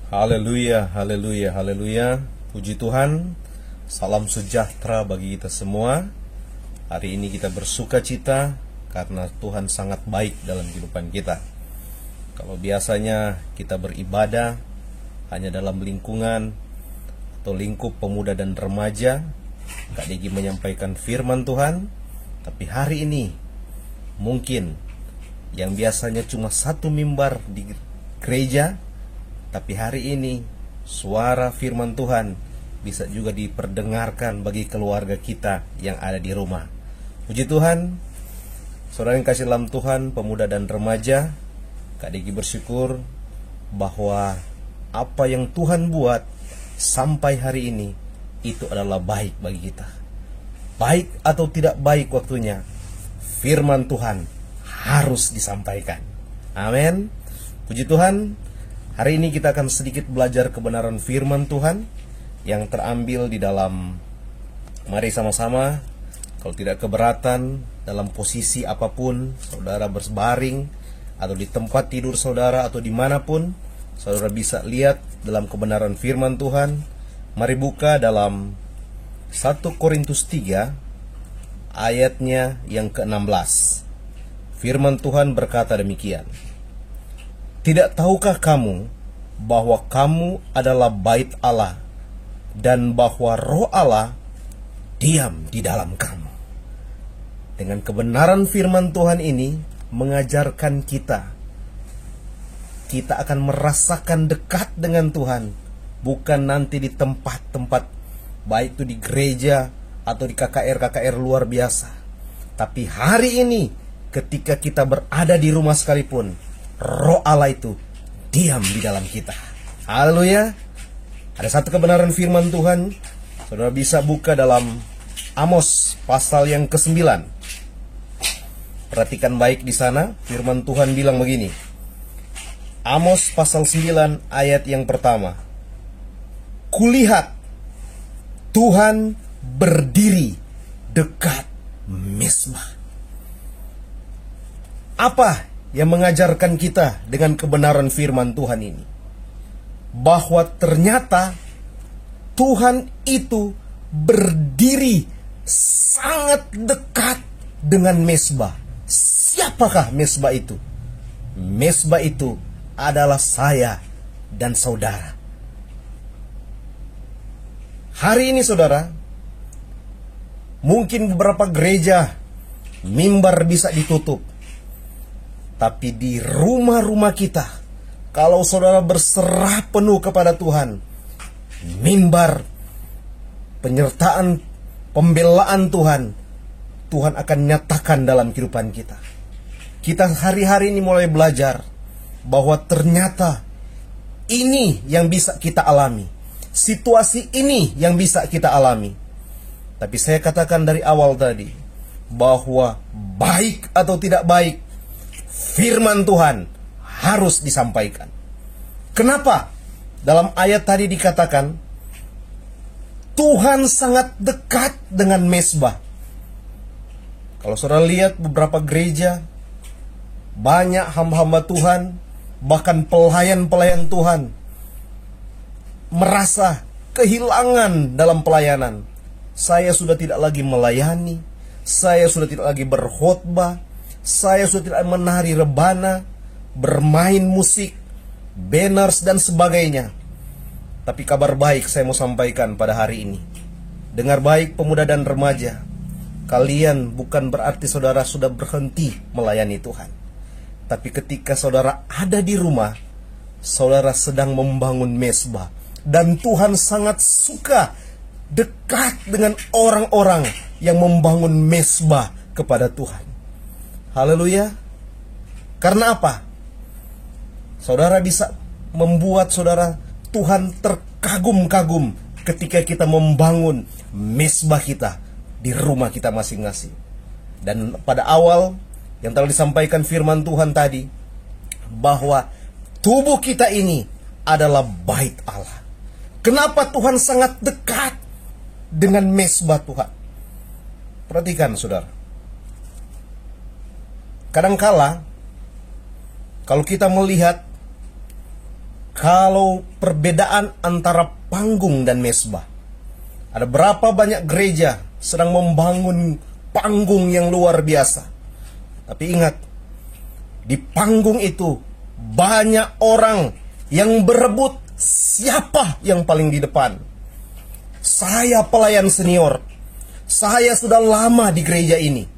Haleluya, haleluya, haleluya. Puji Tuhan. Salam sejahtera bagi kita semua. Hari ini kita bersuka cita karena Tuhan sangat baik dalam kehidupan kita. Kalau biasanya kita beribadah hanya dalam lingkungan atau lingkup pemuda dan remaja, Kak Degi menyampaikan firman Tuhan. Tapi hari ini mungkin yang biasanya cuma satu mimbar di gereja, tapi hari ini suara firman Tuhan bisa juga diperdengarkan bagi keluarga kita yang ada di rumah. Puji Tuhan. Saudara yang kasih dalam Tuhan, pemuda dan remaja, Kak Degi bersyukur bahwa apa yang Tuhan buat sampai hari ini itu adalah baik bagi kita. Baik atau tidak baik waktunya, firman Tuhan harus disampaikan. Amin. Puji Tuhan. Hari ini kita akan sedikit belajar kebenaran firman Tuhan yang terambil di dalam, mari sama-sama, kalau tidak keberatan, dalam posisi apapun, saudara berbaring, atau di tempat tidur saudara, atau dimanapun, saudara bisa lihat dalam kebenaran firman Tuhan. Mari buka dalam 1 Korintus 3, ayatnya yang ke-16. Firman Tuhan berkata demikian. Tidak tahukah kamu bahwa kamu adalah bait Allah dan bahwa Roh Allah diam di dalam kamu? Dengan kebenaran firman Tuhan ini mengajarkan kita akan merasakan dekat dengan Tuhan, bukan nanti di tempat-tempat, baik itu di gereja atau di KKR luar biasa. Tapi hari ini ketika kita berada di rumah sekalipun, Roh Allah itu diam di dalam kita. Haleluya. Ada satu kebenaran firman Tuhan, saudara bisa buka dalam Amos pasal yang ke-9. Perhatikan baik di sana, firman Tuhan bilang begini. Amos pasal 9 ayat yang pertama. Kulihat Tuhan berdiri dekat mezbah. Apa yang mengajarkan kita dengan kebenaran firman Tuhan ini? Bahwa ternyata Tuhan itu berdiri sangat dekat dengan mezbah. Siapakah mezbah itu? Mezbah itu adalah saya dan saudara. Hari ini saudara, mungkin beberapa gereja mimbar bisa ditutup, tapi di rumah-rumah kita, kalau saudara berserah penuh kepada Tuhan, mimbar, penyertaan, pembelaan Tuhan, Tuhan akan nyatakan dalam kehidupan kita. Kita hari-hari ini mulai belajar bahwa ternyata ini yang bisa kita alami, situasi ini yang bisa kita alami. Tapi saya katakan dari awal tadi, bahwa baik atau tidak baik, firman Tuhan harus disampaikan. Kenapa? Dalam ayat tadi dikatakan Tuhan sangat dekat dengan mezbah. Kalau saudara lihat beberapa gereja, banyak hamba-hamba Tuhan, bahkan pelayan-pelayan Tuhan merasa kehilangan dalam pelayanan. Saya sudah tidak lagi melayani, saya sudah tidak lagi berkhotbah, saya sudah tidak menari rebana, bermain musik, banners dan sebagainya. Tapi kabar baik saya mau sampaikan pada hari ini. Dengar baik pemuda dan remaja, kalian bukan berarti saudara sudah berhenti melayani Tuhan. Tapi ketika saudara ada di rumah, saudara sedang membangun mezbah. Dan Tuhan sangat suka dekat dengan orang-orang yang membangun mezbah kepada Tuhan. Haleluya. Karena apa? Saudara bisa membuat saudara Tuhan terkagum-kagum ketika kita membangun mezbah kita di rumah kita masing-masing. Dan pada awal yang telah disampaikan firman Tuhan tadi, bahwa tubuh kita ini adalah bait Allah. Kenapa Tuhan sangat dekat dengan mezbah Tuhan? Perhatikan saudara. Kadangkala kalau kita melihat kalau perbedaan antara panggung dan mezbah. Ada berapa banyak gereja sedang membangun panggung yang luar biasa. Tapi ingat, di panggung itu banyak orang yang berebut siapa yang paling di depan. Saya pelayan senior, saya sudah lama di gereja ini.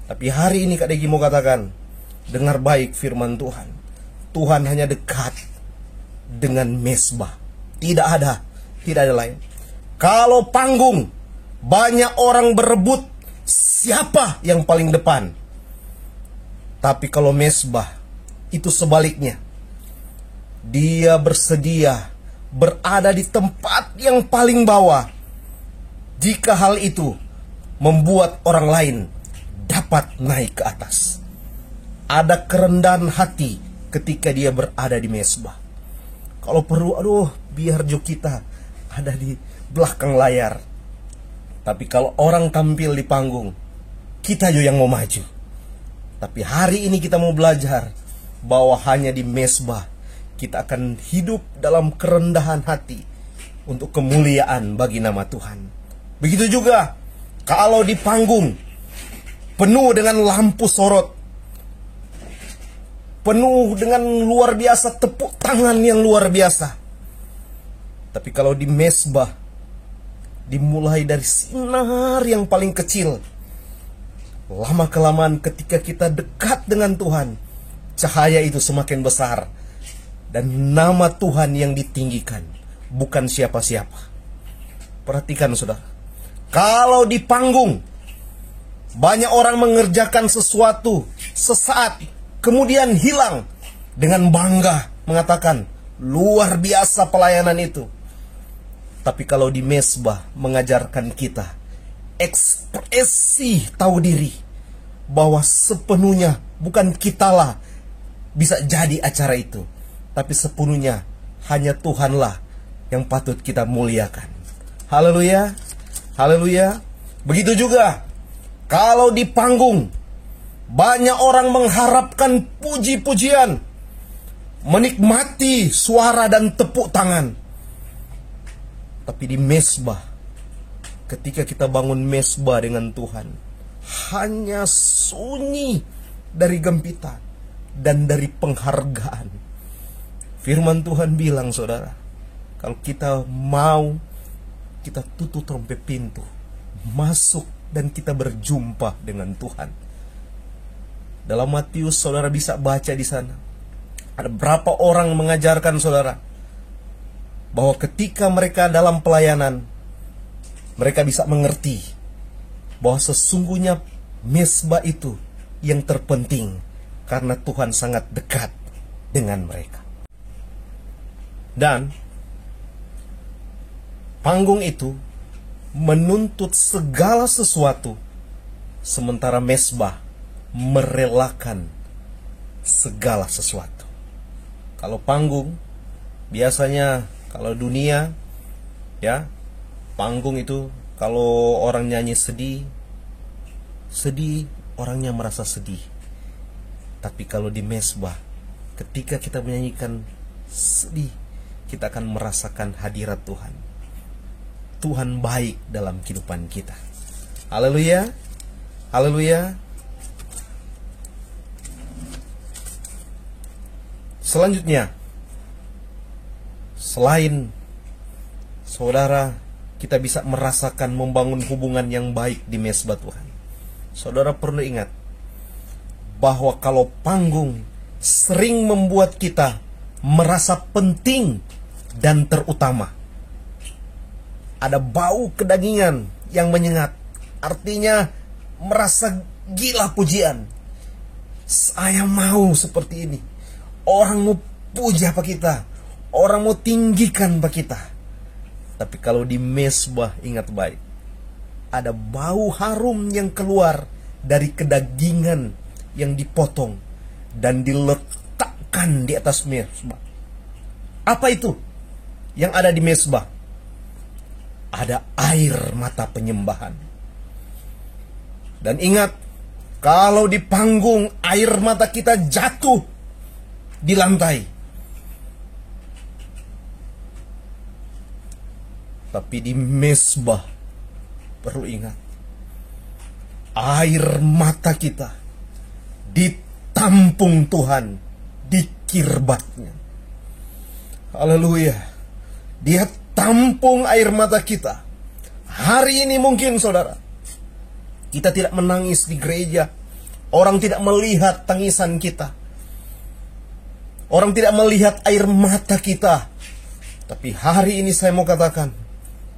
Tapi hari ini Kak Degi mau katakan, dengar baik firman Tuhan. Tuhan hanya dekat dengan mezbah. Tidak ada lain. Kalau panggung, banyak orang berebut siapa yang paling depan. Tapi kalau mezbah, itu sebaliknya. Dia bersedia berada di tempat yang paling bawah, jika hal itu membuat orang lain dapat naik ke atas. Ada kerendahan hati ketika dia berada di mezbah. Kalau perlu, biar jo kita ada di belakang layar. Tapi kalau orang tampil di panggung, kita jo yang mau maju. Tapi hari ini kita mau belajar bahwa hanya di mezbah kita akan hidup dalam kerendahan hati untuk kemuliaan bagi nama Tuhan. Begitu juga kalau di panggung penuh dengan lampu sorot, penuh dengan luar biasa tepuk tangan yang luar biasa. Tapi kalau di mezbah dimulai dari sinar yang paling kecil, lama-kelamaan ketika kita dekat dengan Tuhan, cahaya itu semakin besar. Dan nama Tuhan yang ditinggikan, bukan siapa-siapa. Perhatikan saudara, kalau di panggung banyak orang mengerjakan sesuatu sesaat, kemudian hilang dengan bangga mengatakan, luar biasa pelayanan itu. Tapi kalau di mezbah mengajarkan kita ekspresi tahu diri, bahwa sepenuhnya bukan kitalah bisa jadi acara itu, tapi sepenuhnya hanya Tuhanlah yang patut kita muliakan. Haleluya, haleluya. Begitu juga kalau di panggung banyak orang mengharapkan puji-pujian, menikmati suara dan tepuk tangan. Tapi di mezbah, ketika kita bangun mezbah dengan Tuhan, hanya sunyi dari gembira dan dari penghargaan. Firman Tuhan bilang saudara, kalau kita mau, kita tutup trompet pintu, masuk dan kita berjumpa dengan Tuhan. Dalam Matius saudara bisa baca di sana, ada berapa orang mengajarkan saudara bahwa ketika mereka dalam pelayanan, mereka bisa mengerti bahwa sesungguhnya mezbah itu yang terpenting, karena Tuhan sangat dekat dengan mereka. Dan panggung itu menuntut segala sesuatu, sementara mezbah merelakan segala sesuatu. Kalau panggung, biasanya kalau dunia, ya, panggung itu kalau orang nyanyi sedih, orangnya merasa sedih. Tapi kalau di mezbah, ketika kita menyanyikan sedih, kita akan merasakan hadirat Tuhan. Tuhan baik dalam kehidupan kita. Haleluya, haleluya. Selanjutnya, selain saudara kita bisa merasakan membangun hubungan yang baik di mezbah Tuhan, saudara perlu ingat bahwa kalau panggung sering membuat kita merasa penting dan terutama, ada bau kedagingan yang menyengat, artinya merasa gila pujian. Saya mau seperti ini. Orang mau puja apa kita, orang mau tinggikan apa kita. Tapi kalau di mezbah, ingat baik, ada bau harum yang keluar dari kedagingan yang dipotong dan diletakkan di atas mezbah. Apa itu yang ada di mezbah? Ada air mata penyembahan. Dan ingat, kalau di panggung air mata kita jatuh di lantai, Tapi di mezbah, perlu ingat, air mata kita ditampung Tuhan di kirbatnya. Haleluya. Dia tampung air mata kita. Hari ini mungkin saudara, kita tidak menangis di gereja. Orang tidak melihat tangisan kita. Orang tidak melihat air mata kita. Tapi hari ini saya mau katakan,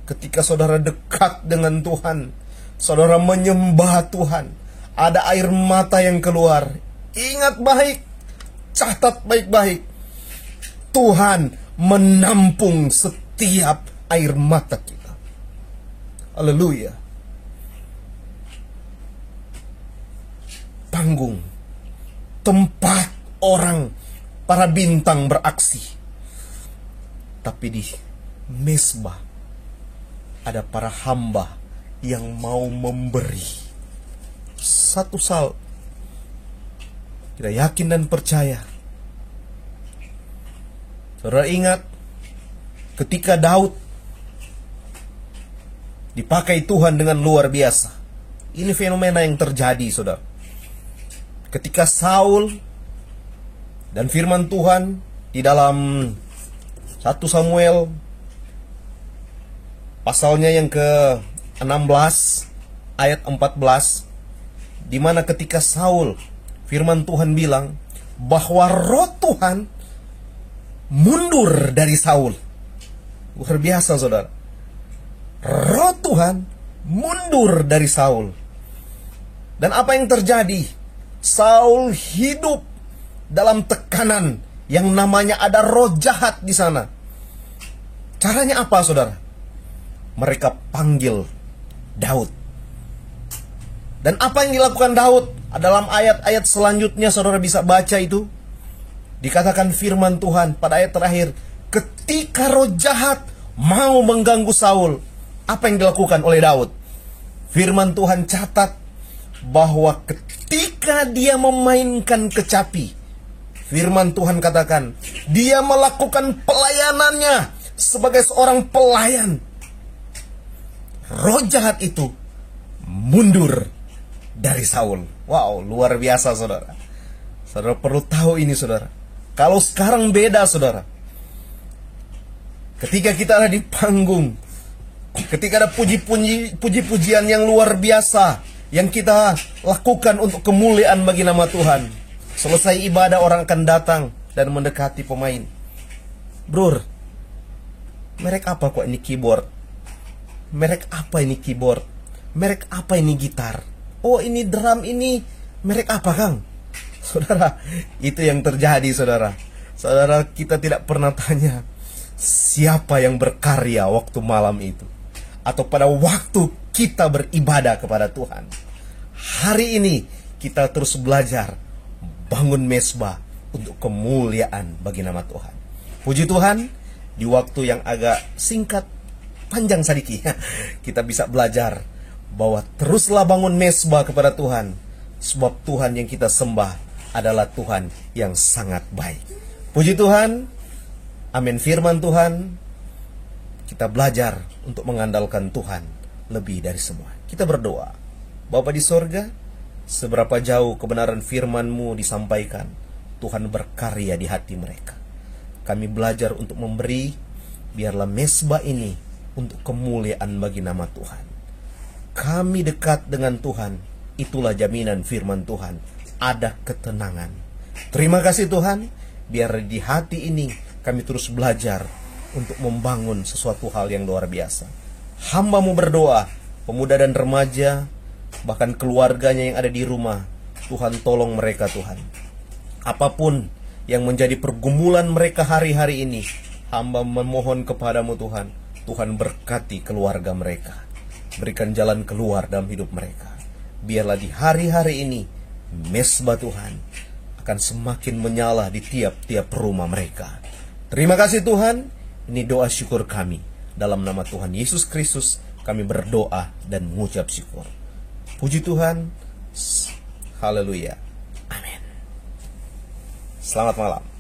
ketika saudara dekat dengan Tuhan, saudara menyembah Tuhan, ada air mata yang keluar. Ingat baik, catat baik-baik, Tuhan menampung setiap air mata kita. Haleluya. Panggung, tempat orang, para bintang beraksi. Tapi di mezbah ada para hamba yang mau memberi. Satu hal kita yakin dan percaya. Saudara ingat, ketika Daud dipakai Tuhan dengan luar biasa. Ini fenomena yang terjadi, saudara. Ketika Saul dan firman Tuhan di dalam 1 Samuel pasalnya yang ke-16 ayat 14, di mana ketika Saul, firman Tuhan bilang bahwa roh Tuhan mundur dari Saul. Luar biasa, saudara. Roh Tuhan mundur dari Saul. Dan apa yang terjadi? Saul hidup dalam tekanan yang namanya ada roh jahat di sana. Caranya apa, saudara? Mereka panggil Daud. Dan apa yang dilakukan Daud? Dalam ayat-ayat selanjutnya saudara bisa baca itu. Dikatakan firman Tuhan pada ayat terakhir, ketika roh jahat mau mengganggu Saul, apa yang dilakukan oleh Daud? Firman Tuhan catat bahwa ketika dia memainkan kecapi, firman Tuhan katakan, dia melakukan pelayanannya sebagai seorang pelayan. Roh jahat itu mundur dari Saul. Wow, luar biasa, saudara. Saudara perlu tahu ini, saudara. Kalau sekarang beda, saudara. Ketika kita ada di panggung, ketika ada puji-pujian yang luar biasa yang kita lakukan untuk kemuliaan bagi nama Tuhan, selesai ibadah orang akan datang dan mendekati pemain. Bro, merek apa kok ini keyboard? Merek apa ini keyboard? Merek apa ini gitar? Oh, ini drum, ini merek apa, Kang? Saudara, itu yang terjadi, saudara. Saudara, kita tidak pernah tanya siapa yang berkarya waktu malam itu, atau pada waktu kita beribadah kepada Tuhan. Hari ini kita terus belajar bangun mezbah untuk kemuliaan bagi nama Tuhan. Puji Tuhan, di waktu yang agak singkat, panjang sedikit, kita bisa belajar bahwa teruslah bangun mezbah kepada Tuhan, sebab Tuhan yang kita sembah adalah Tuhan yang sangat baik. Puji Tuhan, amin. Firman Tuhan, kita belajar untuk mengandalkan Tuhan lebih dari semua. Kita berdoa. Bapa di sorga, seberapa jauh kebenaran firman-Mu disampaikan, Tuhan berkarya di hati mereka. Kami belajar untuk memberi, biarlah mezbah ini untuk kemuliaan bagi nama Tuhan. Kami dekat dengan Tuhan, itulah jaminan firman Tuhan, ada ketenangan. Terima kasih Tuhan, biar di hati ini kami terus belajar untuk membangun sesuatu hal yang luar biasa. Hamba-Mu berdoa, pemuda dan remaja, bahkan keluarganya yang ada di rumah, Tuhan tolong mereka Tuhan. Apapun yang menjadi pergumulan mereka hari-hari ini, hamba memohon kepadamu Tuhan. Tuhan berkati keluarga mereka, berikan jalan keluar dalam hidup mereka. Biarlah di hari-hari ini mezbah Tuhan akan semakin menyala di tiap-tiap rumah mereka. Terima kasih Tuhan. Ini doa syukur kami. Dalam nama Tuhan Yesus Kristus kami berdoa dan mengucap syukur. Puji Tuhan. Haleluya. Amin. Selamat malam.